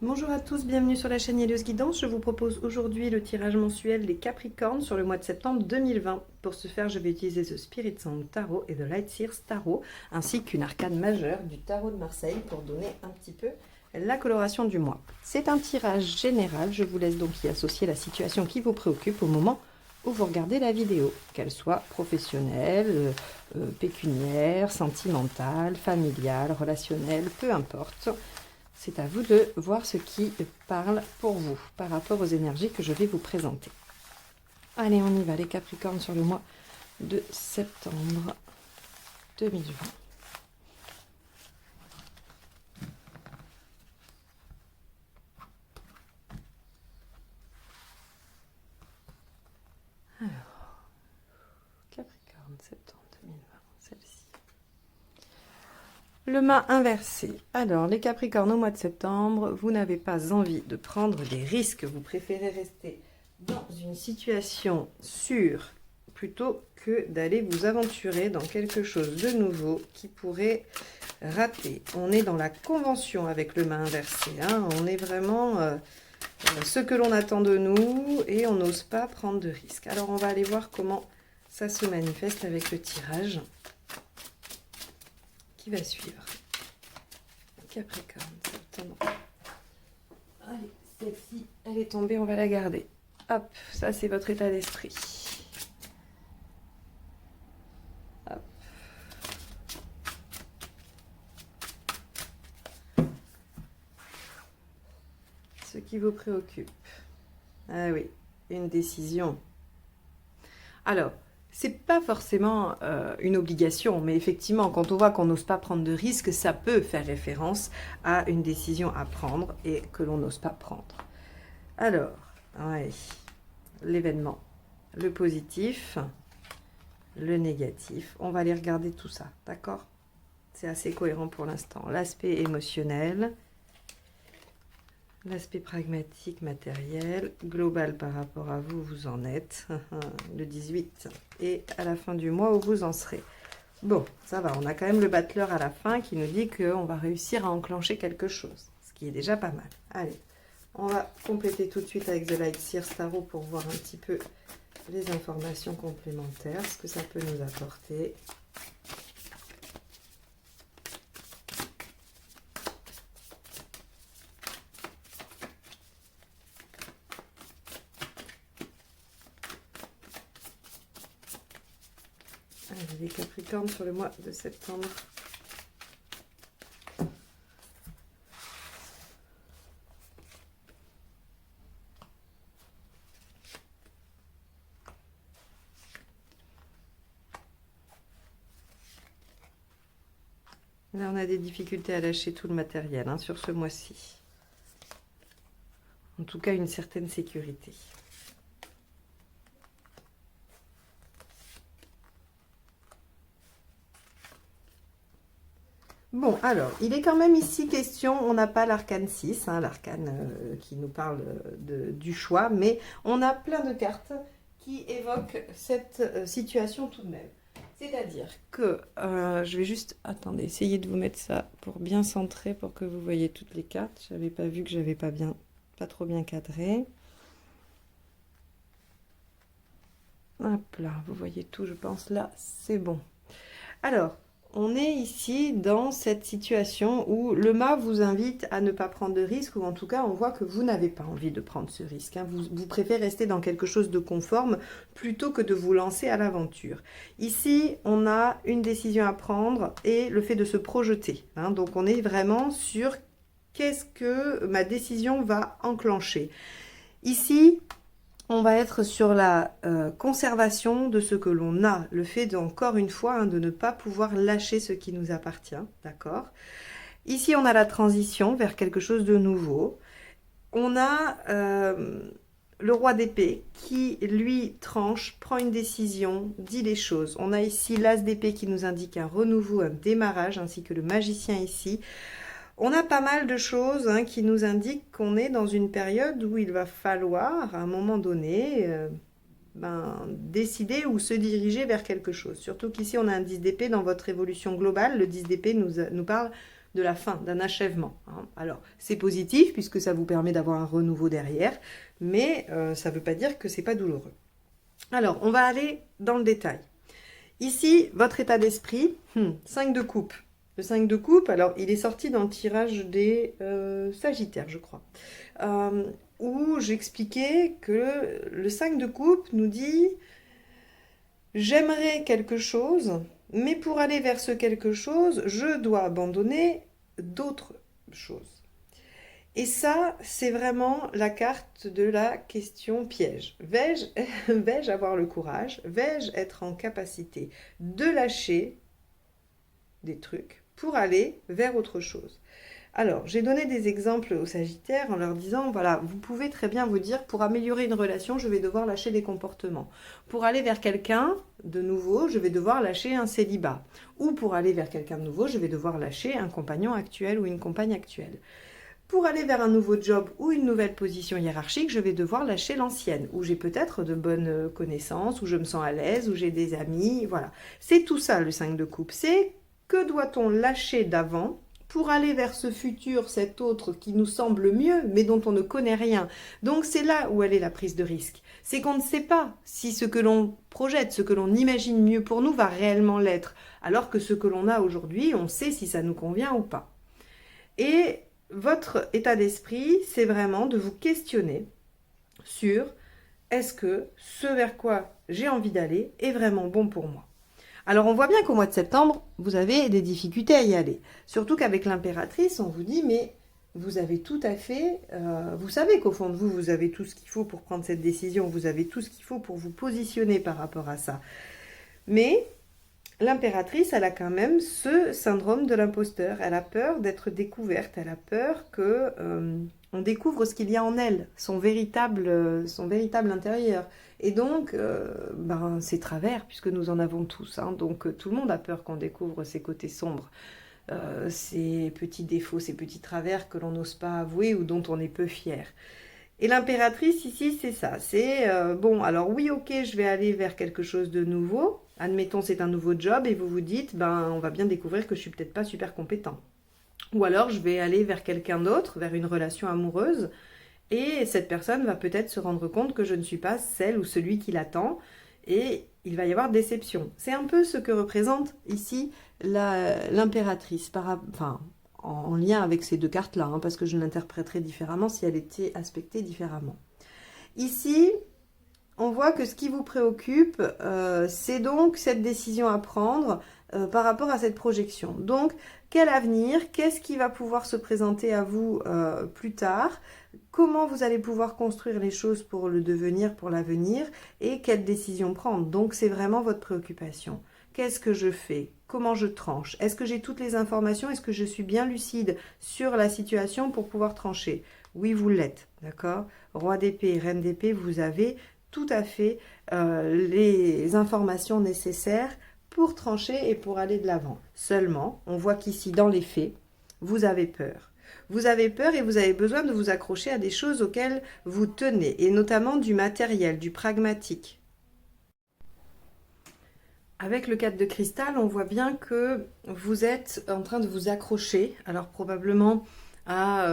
Bonjour à tous, bienvenue sur la chaîne Yélios Guidance. Je vous propose aujourd'hui le tirage mensuel des Capricornes sur le mois de septembre 2020. Pour ce faire, je vais utiliser The Spirit Sound Tarot et The Light Seers Tarot, ainsi qu'une arcane majeure du Tarot de Marseille pour donner un petit peu la coloration du mois. C'est un tirage général, je vous laisse donc y associer la situation qui vous préoccupe au moment où vous regardez la vidéo, qu'elle soit professionnelle, pécuniaire, sentimentale, familiale, relationnelle, peu importe. C'est à vous de voir ce qui parle pour vous par rapport aux énergies que je vais vous présenter. Allez, on y va, les Capricornes, sur le mois de septembre 2020. Alors, Capricorne, septembre 2020, celle-ci. Le mât inversé. Alors, les Capricornes, au mois de septembre, vous n'avez pas envie de prendre des risques. Vous préférez rester dans une situation sûre plutôt que d'aller vous aventurer dans quelque chose de nouveau qui pourrait rater. On est dans la convention avec le mât inversé. Hein. On est vraiment ce que l'on attend de nous et on n'ose pas prendre de risques. Alors, on va aller voir comment ça se manifeste avec le tirage qui va suivre. Capricorne, septembre. Allez, celle-ci, elle est tombée, on va la garder. Hop, ça c'est votre état d'esprit. Hop. Ce qui vous préoccupe. Ah oui, une décision. Alors, c'est pas forcément une obligation, mais effectivement, quand on voit qu'on n'ose pas prendre de risques, ça peut faire référence à une décision à prendre et que l'on n'ose pas prendre. Alors, ouais, l'événement, le positif, le négatif, on va aller regarder tout ça, d'accord? C'est assez cohérent pour l'instant. L'aspect émotionnel, l'aspect pragmatique, matériel, global par rapport à vous, vous en êtes, le 18, et à la fin du mois où vous en serez. Bon, ça va, on a quand même le battleur à la fin qui nous dit qu'on va réussir à enclencher quelque chose, ce qui est déjà pas mal. Allez, on va compléter tout de suite avec The Light Seers Tarot pour voir un petit peu les informations complémentaires, ce que ça peut nous apporter. Allez, les Capricornes sur le mois de septembre. Là, on a des difficultés à lâcher tout le matériel hein, sur ce mois-ci. En tout cas, une certaine sécurité. Bon, alors, il est quand même ici question, on n'a pas l'arcane 6, hein, l'arcane qui nous parle du choix, mais on a plein de cartes qui évoquent cette situation tout de même. C'est-à-dire que, je vais juste, attendez, essayer de vous mettre ça pour bien centrer, pour que vous voyez toutes les cartes. Je n'avais pas vu que j'avais pas trop bien cadré. Hop là, vous voyez tout, je pense, là, c'est bon. Alors, on est ici dans cette situation où le mât vous invite à ne pas prendre de risque, ou en tout cas, on voit que vous n'avez pas envie de prendre ce risque. Hein. Vous préférez rester dans quelque chose de conforme plutôt que de vous lancer à l'aventure. Ici, on a une décision à prendre et le fait de se projeter. Hein. Donc, on est vraiment sur qu'est-ce que ma décision va enclencher. Ici, on va être sur la conservation de ce que l'on a, le fait encore une fois hein, de ne pas pouvoir lâcher ce qui nous appartient, d'accord? Ici, on a la transition vers quelque chose de nouveau. On a le roi d'épée qui, lui, tranche, prend une décision, dit les choses. On a ici l'as d'épée qui nous indique un renouveau, un démarrage, ainsi que le magicien ici. On a pas mal de choses hein, qui nous indiquent qu'on est dans une période où il va falloir, à un moment donné, décider ou se diriger vers quelque chose. Surtout qu'ici, on a un 10 d'épée dans votre évolution globale. Le 10 d'épée nous parle de la fin, d'un achèvement. Hein. Alors, c'est positif puisque ça vous permet d'avoir un renouveau derrière, mais ça ne veut pas dire que c'est pas douloureux. Alors, on va aller dans le détail. Ici, votre état d'esprit, 5 de coupe. Le 5 de coupe, alors il est sorti dans le tirage des Sagittaires, je crois, où j'expliquais que le 5 de coupe nous dit « J'aimerais quelque chose, mais pour aller vers ce quelque chose, je dois abandonner d'autres choses. » Et ça, c'est vraiment la carte de la question piège. Vais-je avoir le courage? Vais-je être en capacité de lâcher des trucs pour aller vers autre chose? Alors, j'ai donné des exemples aux Sagittaires en leur disant, voilà, vous pouvez très bien vous dire, pour améliorer une relation, je vais devoir lâcher des comportements. Pour aller vers quelqu'un de nouveau, je vais devoir lâcher un célibat. Ou pour aller vers quelqu'un de nouveau, je vais devoir lâcher un compagnon actuel ou une compagne actuelle. Pour aller vers un nouveau job ou une nouvelle position hiérarchique, je vais devoir lâcher l'ancienne, où j'ai peut-être de bonnes connaissances, où je me sens à l'aise, où j'ai des amis, voilà. C'est tout ça le 5 de coupe, c'est que doit-on lâcher d'avant pour aller vers ce futur, cet autre qui nous semble mieux, mais dont on ne connaît rien. Donc c'est là où elle est la prise de risque. C'est qu'on ne sait pas si ce que l'on projette, ce que l'on imagine mieux pour nous va réellement l'être, alors que ce que l'on a aujourd'hui, on sait si ça nous convient ou pas. Et votre état d'esprit, c'est vraiment de vous questionner sur est-ce que ce vers quoi j'ai envie d'aller est vraiment bon pour moi. Alors on voit bien qu'au mois de septembre, vous avez des difficultés à y aller. Surtout qu'avec l'impératrice, on vous dit mais vous avez tout à fait, vous savez qu'au fond de vous, vous avez tout ce qu'il faut pour prendre cette décision, vous avez tout ce qu'il faut pour vous positionner par rapport à ça. Mais l'impératrice, elle a quand même ce syndrome de l'imposteur. Elle a peur d'être découverte. Elle a peur que on découvre ce qu'il y a en elle, son véritable intérieur. Et donc, ses travers, puisque nous en avons tous. Hein, donc, tout le monde a peur qu'on découvre ses côtés sombres, ses petits défauts, ses petits travers que l'on n'ose pas avouer ou dont on est peu fier. Et l'impératrice, ici, c'est ça. C'est, bon, alors oui, ok, je vais aller vers quelque chose de nouveau. Admettons, c'est un nouveau job et vous vous dites, on va bien découvrir que je suis peut-être pas super compétent. Ou alors, je vais aller vers quelqu'un d'autre, vers une relation amoureuse. Et cette personne va peut-être se rendre compte que je ne suis pas celle ou celui qui l'attend. Et il va y avoir déception. C'est un peu ce que représente ici l'impératrice. En lien avec ces deux cartes-là, hein, parce que je l'interpréterais différemment si elle était aspectée différemment. Ici, on voit que ce qui vous préoccupe, c'est donc cette décision à prendre par rapport à cette projection. Donc, quel avenir? Qu'est-ce qui va pouvoir se présenter à vous plus tard? Comment vous allez pouvoir construire les choses pour le devenir, pour l'avenir? Et quelle décision prendre? Donc, c'est vraiment votre préoccupation. Qu'est-ce que je fais? Comment je tranche? Est-ce que j'ai toutes les informations? Est-ce que je suis bien lucide sur la situation pour pouvoir trancher? Oui, vous l'êtes, d'accord? Roi d'épée, reine d'épée, vous avez tout à fait les informations nécessaires pour trancher et pour aller de l'avant. Seulement, on voit qu'ici, dans les faits, vous avez peur. Vous avez peur et vous avez besoin de vous accrocher à des choses auxquelles vous tenez, et notamment du matériel, du pragmatique. Avec le 4 de cristal, on voit bien que vous êtes en train de vous accrocher, alors probablement à,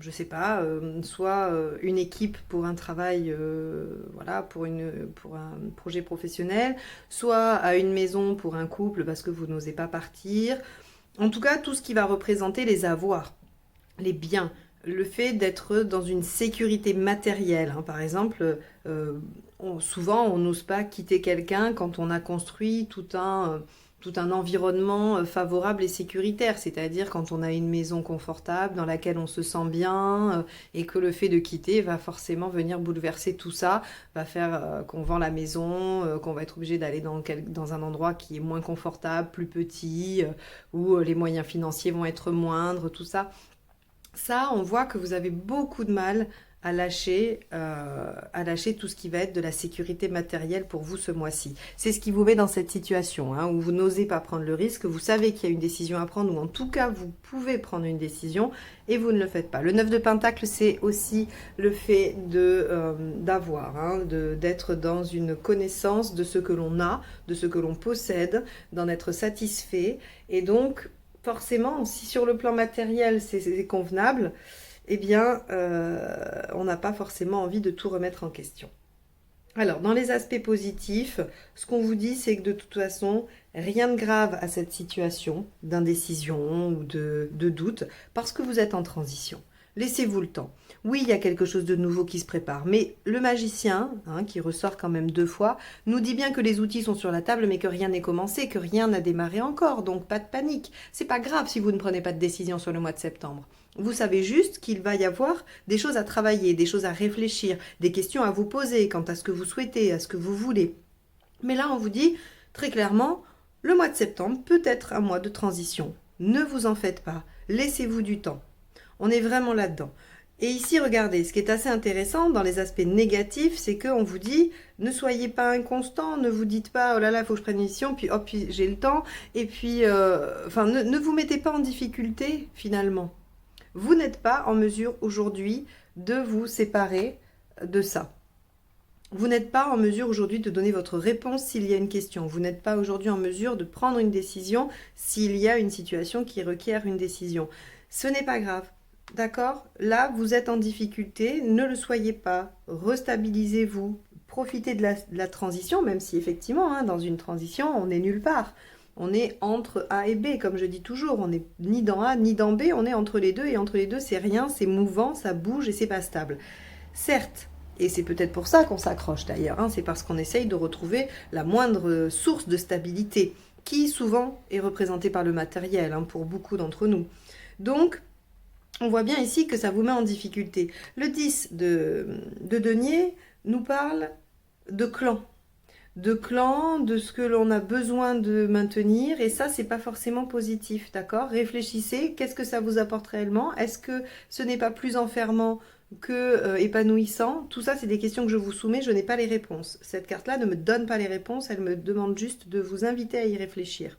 je sais pas, soit une équipe pour un travail, voilà, pour un projet professionnel, soit à une maison pour un couple parce que vous n'osez pas partir. En tout cas, tout ce qui va représenter les avoirs, les biens, le fait d'être dans une sécurité matérielle. Hein. Par exemple, souvent on n'ose pas quitter quelqu'un quand on a construit tout un environnement favorable et sécuritaire, c'est-à-dire quand on a une maison confortable dans laquelle on se sent bien et que le fait de quitter va forcément venir bouleverser tout ça, va faire qu'on vend la maison, qu'on va être obligé d'aller dans un endroit qui est moins confortable, plus petit, où les moyens financiers vont être moindres, tout ça. Ça, on voit que vous avez beaucoup de mal à lâcher tout ce qui va être de la sécurité matérielle pour vous ce mois-ci. C'est ce qui vous met dans cette situation, hein, où vous n'osez pas prendre le risque, vous savez qu'il y a une décision à prendre, ou en tout cas, vous pouvez prendre une décision, et vous ne le faites pas. Le 9 de Pentacle, c'est aussi le fait d'avoir, hein, d'être dans une connaissance de ce que l'on a, de ce que l'on possède, d'en être satisfait, et donc forcément, si sur le plan matériel c'est convenable, eh bien, on n'a pas forcément envie de tout remettre en question. Alors, dans les aspects positifs, ce qu'on vous dit, c'est que de toute façon, rien de grave à cette situation d'indécision ou de doute, parce que vous êtes en transition. Laissez-vous le temps. Oui, il y a quelque chose de nouveau qui se prépare, mais le magicien, qui ressort quand même 2 fois, nous dit bien que les outils sont sur la table, mais que rien n'est commencé, que rien n'a démarré encore, donc pas de panique. C'est pas grave si vous ne prenez pas de décision sur le mois de septembre. Vous savez juste qu'il va y avoir des choses à travailler, des choses à réfléchir, des questions à vous poser quant à ce que vous souhaitez, à ce que vous voulez. Mais là, on vous dit très clairement, le mois de septembre peut être un mois de transition. Ne vous en faites pas, laissez-vous du temps. On est vraiment là-dedans. Et ici, regardez, ce qui est assez intéressant dans les aspects négatifs, c'est qu'on vous dit, ne soyez pas inconstant, ne vous dites pas, oh là là, il faut que je prenne une décision, puis hop, puis j'ai le temps, et puis, ne vous mettez pas en difficulté, finalement. Vous n'êtes pas en mesure aujourd'hui de vous séparer de ça. Vous n'êtes pas en mesure aujourd'hui de donner votre réponse s'il y a une question. Vous n'êtes pas aujourd'hui en mesure de prendre une décision s'il y a une situation qui requiert une décision. Ce n'est pas grave. D'accord? Là, vous êtes en difficulté, ne le soyez pas, restabilisez-vous, profitez de la transition, même si effectivement, dans une transition, on n'est nulle part. On est entre A et B, comme je dis toujours, on n'est ni dans A ni dans B, on est entre les deux, et entre les deux, c'est rien, c'est mouvant, ça bouge et c'est pas stable. Certes, et c'est peut-être pour ça qu'on s'accroche d'ailleurs, c'est parce qu'on essaye de retrouver la moindre source de stabilité, qui souvent est représentée par le matériel, pour beaucoup d'entre nous. Donc, on voit bien ici que ça vous met en difficulté. Le 10 de denier nous parle de clan. De ce que l'on a besoin de maintenir, et ça, c'est pas forcément positif, d'accord? Réfléchissez, qu'est-ce que ça vous apporte réellement? Est-ce que ce n'est pas plus enfermant que épanouissant? Tout ça, c'est des questions que je vous soumets, je n'ai pas les réponses. Cette carte-là ne me donne pas les réponses, elle me demande juste de vous inviter à y réfléchir.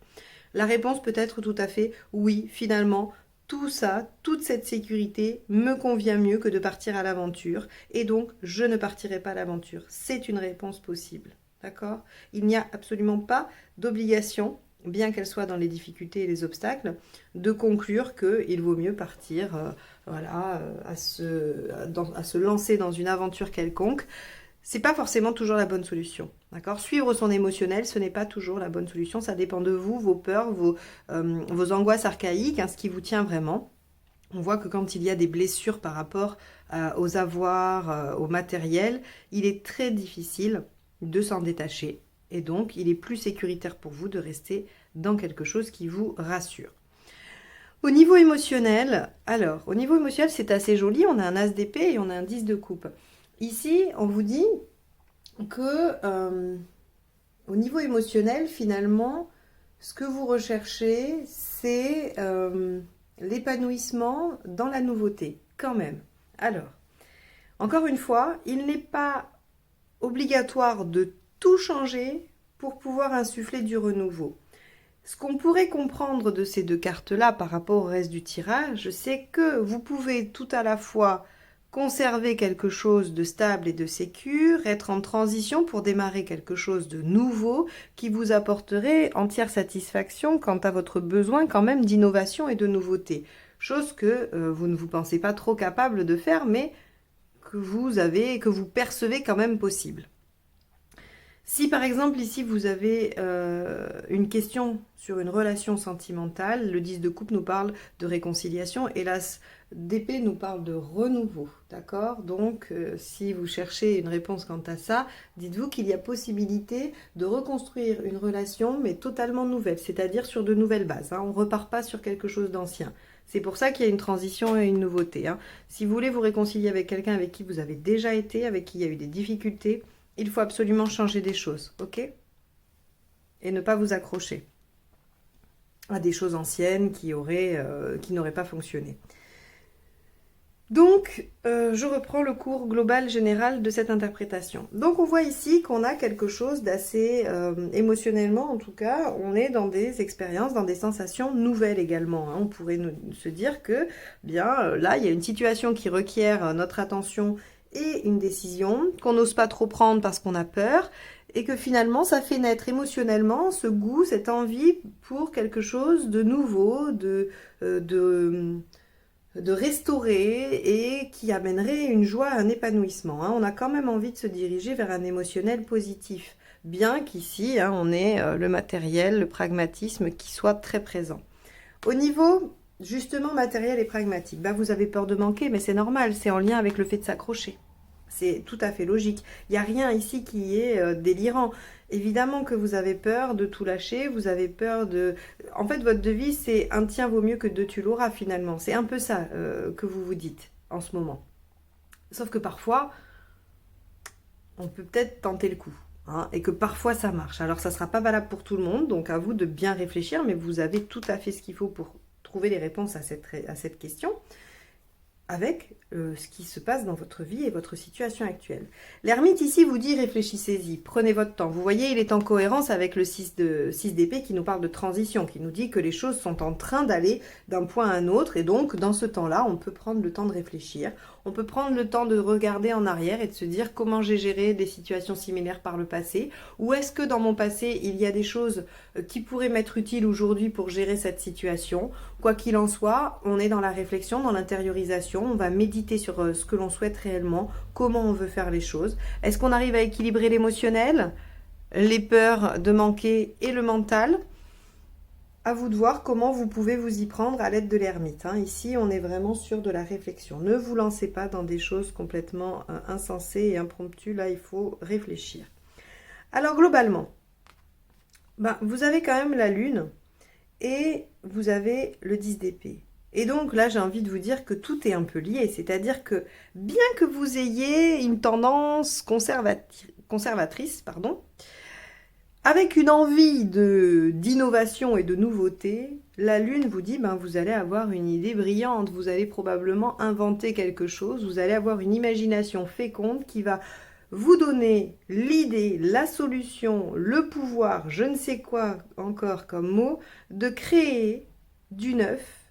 La réponse peut être tout à fait, oui, finalement, tout ça, toute cette sécurité me convient mieux que de partir à l'aventure, et donc je ne partirai pas à l'aventure. C'est une réponse possible. D'accord? Il n'y a absolument pas d'obligation, bien qu'elle soit dans les difficultés et les obstacles, de conclure qu'il vaut mieux partir à se lancer dans une aventure quelconque. C'est pas forcément toujours la bonne solution. D'accord? Suivre son émotionnel, ce n'est pas toujours la bonne solution. Ça dépend de vous, vos peurs, vos angoisses archaïques, ce qui vous tient vraiment. On voit que quand il y a des blessures par rapport aux avoirs, au matériel, il est très difficile de s'en détacher, et donc il est plus sécuritaire pour vous de rester dans quelque chose qui vous rassure. Au niveau émotionnel, c'est assez joli, on a un as d'épée et on a un 10 de coupe. Ici, on vous dit que au niveau émotionnel, finalement, ce que vous recherchez, c'est l'épanouissement dans la nouveauté, quand même. Alors, encore une fois, il n'est pas obligatoire de tout changer pour pouvoir insuffler du renouveau. Ce qu'on pourrait comprendre de ces 2 cartes-là par rapport au reste du tirage, c'est que vous pouvez tout à la fois conserver quelque chose de stable et de sécure, être en transition pour démarrer quelque chose de nouveau qui vous apporterait entière satisfaction quant à votre besoin quand même d'innovation et de nouveauté. Chose que vous ne vous pensez pas trop capable de faire, mais que vous percevez quand même possible. Si par exemple ici vous avez une question sur une relation sentimentale, le 10 de coupe nous parle de réconciliation et l'as d'épée nous parle de renouveau, d'accord? Donc si vous cherchez une réponse quant à ça, dites-vous qu'il y a possibilité de reconstruire une relation mais totalement nouvelle, c'est-à-dire sur de nouvelles bases, on ne repart pas sur quelque chose d'ancien. C'est pour ça qu'il y a une transition et une nouveauté. Si vous voulez vous réconcilier avec quelqu'un avec qui vous avez déjà été, avec qui il y a eu des difficultés, il faut absolument changer des choses, ok? Et ne pas vous accrocher à des choses anciennes qui n'auraient pas fonctionné. Donc, je reprends le cours global général de cette interprétation. Donc, on voit ici qu'on a quelque chose d'assez, émotionnellement en tout cas, on est dans des expériences, dans des sensations nouvelles également. On pourrait se dire que, là, il y a une situation qui requiert notre attention et une décision qu'on n'ose pas trop prendre parce qu'on a peur. et que finalement ça fait naître émotionnellement ce goût, cette envie pour quelque chose de nouveau, de restaurer et qui amènerait une joie, un épanouissement. On a quand même envie de se diriger vers un émotionnel positif, bien qu'ici on ait le matériel, le pragmatisme qui soit très présent. Au niveau justement matériel et pragmatique, vous avez peur de manquer, mais c'est normal, c'est en lien avec le fait de s'accrocher. C'est tout à fait logique. Il n'y a rien ici qui est délirant. Évidemment que vous avez peur de tout lâcher, vous avez peur de... En fait, votre devise, c'est un tien vaut mieux que deux tu l'auras finalement. C'est un peu ça que vous vous dites en ce moment. Sauf que parfois, on peut peut-être tenter le coup. Et que parfois ça marche. Alors ça ne sera pas valable pour tout le monde, donc à vous de bien réfléchir, mais vous avez tout à fait ce qu'il faut pour trouver les réponses à cette question, avec ce qui se passe dans votre vie et votre situation actuelle. L'ermite ici vous dit réfléchissez-y, prenez votre temps. Vous voyez, il est en cohérence avec le 6 d'épée qui nous parle de transition, qui nous dit que les choses sont en train d'aller d'un point à un autre, et donc dans ce temps-là, on peut prendre le temps de réfléchir, on peut prendre le temps de regarder en arrière et de se dire comment j'ai géré des situations similaires par le passé, ou est-ce que dans mon passé, il y a des choses qui pourraient m'être utiles aujourd'hui pour gérer cette situation. Quoi qu'il en soit, on est dans la réflexion, dans l'intériorisation, on va méditer sur ce que l'on souhaite réellement, comment on veut faire les choses. Est-ce qu'on arrive à équilibrer l'émotionnel, les peurs de manquer et le mental? À vous de voir comment vous pouvez vous y prendre à l'aide de l'ermite. Ici, on est vraiment sur de la réflexion. Ne vous lancez pas dans des choses complètement insensées et impromptues. Là, il faut réfléchir. Alors, globalement, vous avez quand même la lune et vous avez le 10 d'épée. Et donc là, j'ai envie de vous dire que tout est un peu lié. C'est-à-dire que bien que vous ayez une tendance conservatrice, avec une envie d'innovation et de nouveauté, la lune vous dit, vous allez avoir une idée brillante, vous allez probablement inventer quelque chose, vous allez avoir une imagination féconde qui va vous donner l'idée, la solution, le pouvoir, je ne sais quoi encore comme mot, de créer du neuf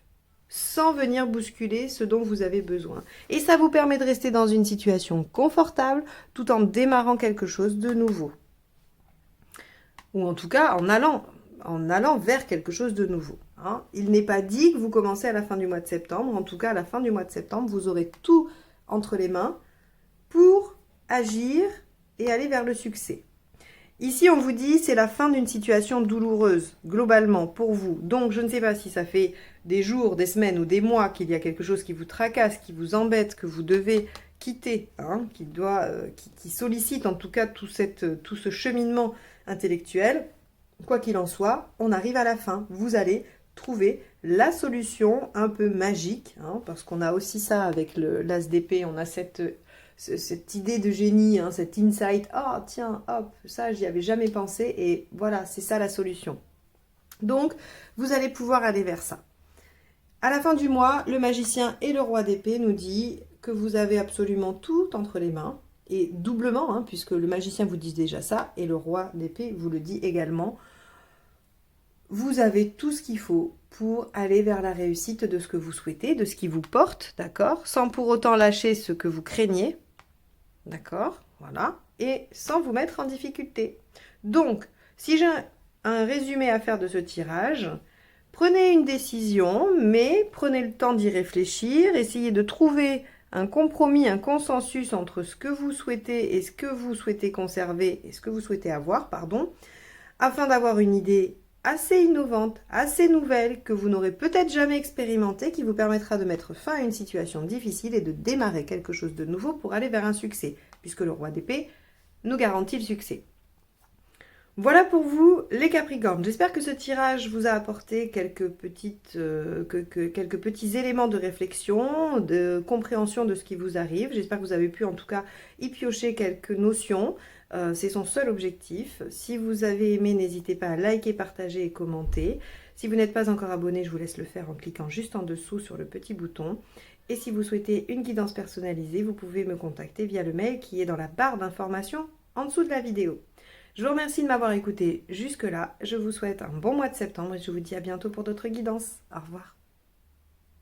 sans venir bousculer ce dont vous avez besoin. Et ça vous permet de rester dans une situation confortable tout en démarrant quelque chose de nouveau. Ou en tout cas en allant vers quelque chose de nouveau. Il n'est pas dit que vous commencez à la fin du mois de septembre. En tout cas, à la fin du mois de septembre, vous aurez tout entre les mains pour agir et aller vers le succès. Ici, on vous dit c'est la fin d'une situation douloureuse, globalement, pour vous. Donc, je ne sais pas si ça fait des jours, des semaines ou des mois qu'il y a quelque chose qui vous tracasse, qui vous embête, que vous devez quitter, qui sollicite en tout cas tout ce cheminement intellectuel. Quoi qu'il en soit, on arrive à la fin. Vous allez trouver la solution un peu magique, parce qu'on a aussi ça avec l'as d'épée, on a cette idée de génie, cet insight, tiens, hop, ça j'y avais jamais pensé, et voilà, c'est ça la solution. Donc, vous allez pouvoir aller vers ça. À la fin du mois, le magicien et le roi d'épée nous dit que vous avez absolument tout entre les mains, et doublement, puisque le magicien vous dit déjà ça, et le roi d'épée vous le dit également. Vous avez tout ce qu'il faut pour aller vers la réussite de ce que vous souhaitez, de ce qui vous porte, d'accord, sans pour autant lâcher ce que vous craignez, d'accord, voilà, et sans vous mettre en difficulté. Donc, si j'ai un résumé à faire de ce tirage, prenez une décision, mais prenez le temps d'y réfléchir, essayez de trouver un compromis, un consensus entre ce que vous souhaitez et ce que vous souhaitez conserver et ce que vous souhaitez avoir, afin d'avoir une idée assez innovante, assez nouvelle, que vous n'aurez peut-être jamais expérimentée, qui vous permettra de mettre fin à une situation difficile et de démarrer quelque chose de nouveau pour aller vers un succès, puisque le roi d'épée nous garantit le succès. Voilà pour vous les Capricornes. J'espère que ce tirage vous a apporté quelques petits éléments de réflexion, de compréhension de ce qui vous arrive. J'espère que vous avez pu en tout cas y piocher quelques notions. C'est son seul objectif. Si vous avez aimé, n'hésitez pas à liker, partager et commenter. Si vous n'êtes pas encore abonné, je vous laisse le faire en cliquant juste en dessous sur le petit bouton. Et si vous souhaitez une guidance personnalisée, vous pouvez me contacter via le mail qui est dans la barre d'information en dessous de la vidéo. Je vous remercie de m'avoir écouté jusque-là. Je vous souhaite un bon mois de septembre et je vous dis à bientôt pour d'autres guidances. Au revoir.